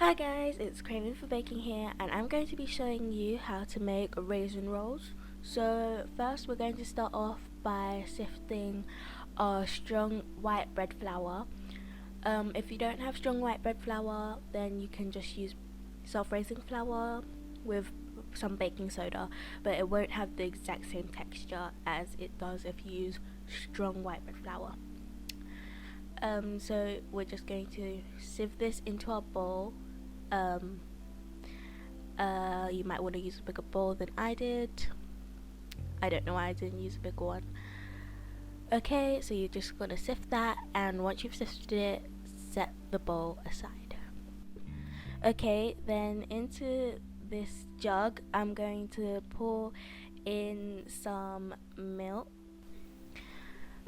Hi guys, it's Craving for Baking here, and I'm going to be showing you how to make raisin rolls. So first we're going to start off by sifting our strong white bread flour. If you don't have strong white bread flour, then you can just use self-raising flour with some baking soda, but it won't have the exact same texture as it does if you use strong white bread flour. So we're just going to sieve this into our bowl. You might want to use a bigger bowl than I did. I don't know why I didn't use a big one. Okay, so you're just going to sift that, and once you've sifted it, set the bowl aside. Okay, then into this jug I'm going to pour in some milk.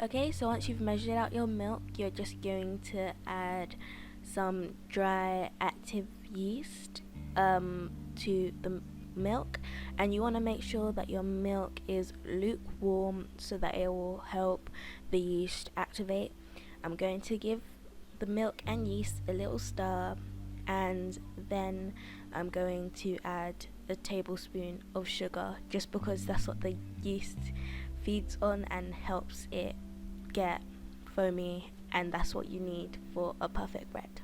Okay, so once you've measured out your milk, you're just going to add some dry active yeast to the milk, and you want to make sure that your milk is lukewarm so that it will help the yeast activate. I'm going to give the milk and yeast a little stir, and then I'm going to add a tablespoon of sugar, just because that's what the yeast feeds on and helps it get foamy, and that's what you need for a perfect bread.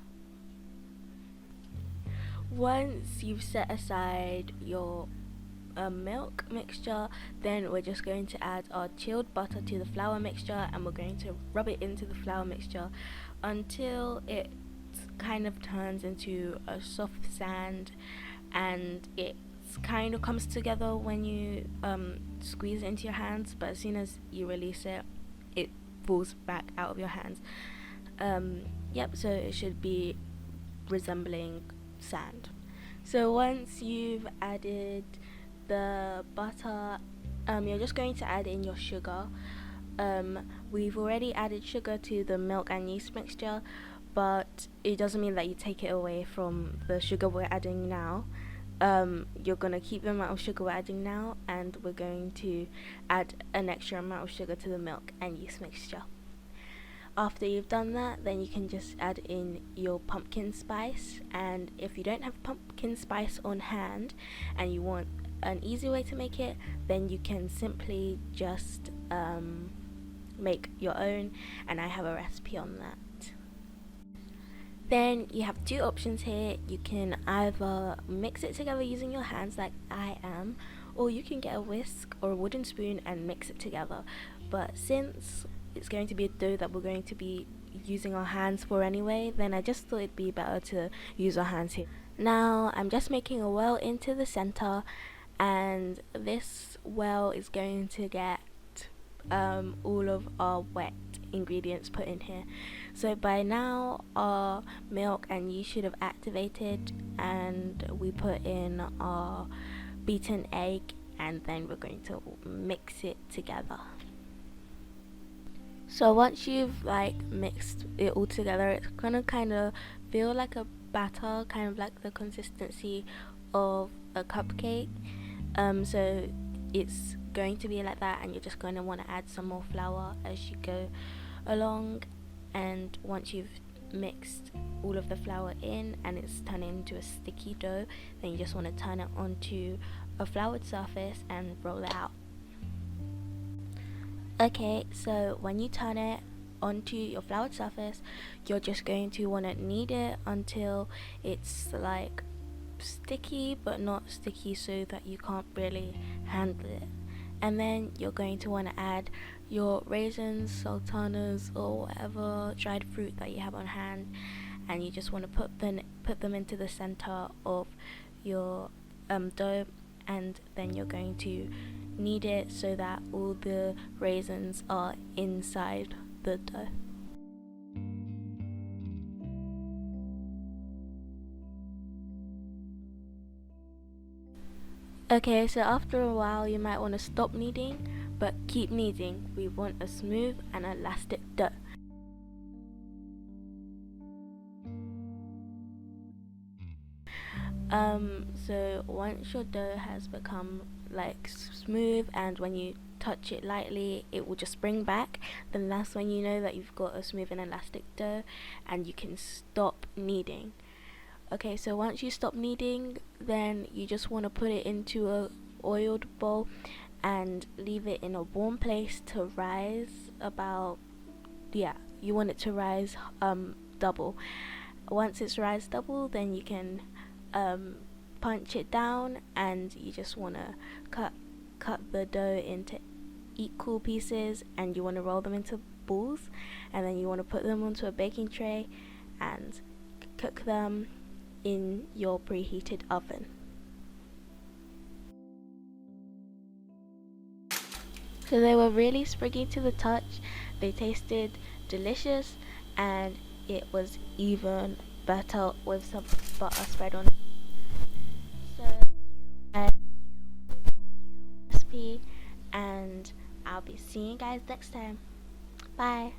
Once you've set aside your milk mixture, then we're just going to add our chilled butter to the flour mixture, and we're going to rub it into the flour mixture until it kind of turns into a soft sand, and it kind of comes together when you squeeze it into your hands, but as soon as you release it, it falls back out of your hands. So it should be resembling sand. So once you've added the butter, you're just going to add in your sugar. We've already added sugar to the milk and yeast mixture, but it doesn't mean that you take it away from the sugar we're adding now. You're going to keep the amount of sugar we're adding now, and we're going to add an extra amount of sugar to the milk and yeast mixture. After you've done that, then you can just add in your pumpkin spice, and if you don't have pumpkin spice on hand and you want an easy way to make it, then you can simply just make your own, and I have a recipe on that. Then you have two options here. You can either mix it together using your hands like I am, or you can get a whisk or a wooden spoon and mix it together. But since it's going to be a dough that we're going to be using our hands for anyway, then I just thought it'd be better to use our hands here. Now I'm just making a well into the center, and this well is going to get all of our wet ingredients put in here. So by now our milk and yeast should have activated, and we put in our beaten egg, and then we're going to mix it together. So once you've mixed it all together, it's gonna kind of feel like a batter, kind of like the consistency of a cupcake. So it's going to be like that, and you're just going to want to add some more flour as you go along. And once you've mixed all of the flour in and it's turned into a sticky dough, then you just want to turn it onto a floured surface and roll it out. Okay, so when you turn it onto your floured surface, you're just going to want to knead it until it's like sticky, but not sticky so that you can't really handle it. And then you're going to want to add your raisins, sultanas, or whatever dried fruit that you have on hand, and you just want to put them into the center of your dough, and then you're going to knead it so that all the raisins are inside the dough. Okay, so after a while you might want to stop kneading, but keep kneading. We want a smooth and elastic dough. So once your dough has become smooth, and when you touch it lightly it will just spring back, then that's when you know that you've got a smooth and elastic dough, and you can stop kneading. Okay, so once you stop kneading, then you just want to put it into a oiled bowl and leave it in a warm place to rise about, yeah, you want it to rise double. Once it's rise double, then you can punch it down, and you just want to cut the dough into equal pieces, and you want to roll them into balls, and then you want to put them onto a baking tray and cook them in your preheated oven. So they were really springy to the touch, they tasted delicious, and it was even better with some butter spread on it. So recipe, and I'll be seeing you guys next time. Bye.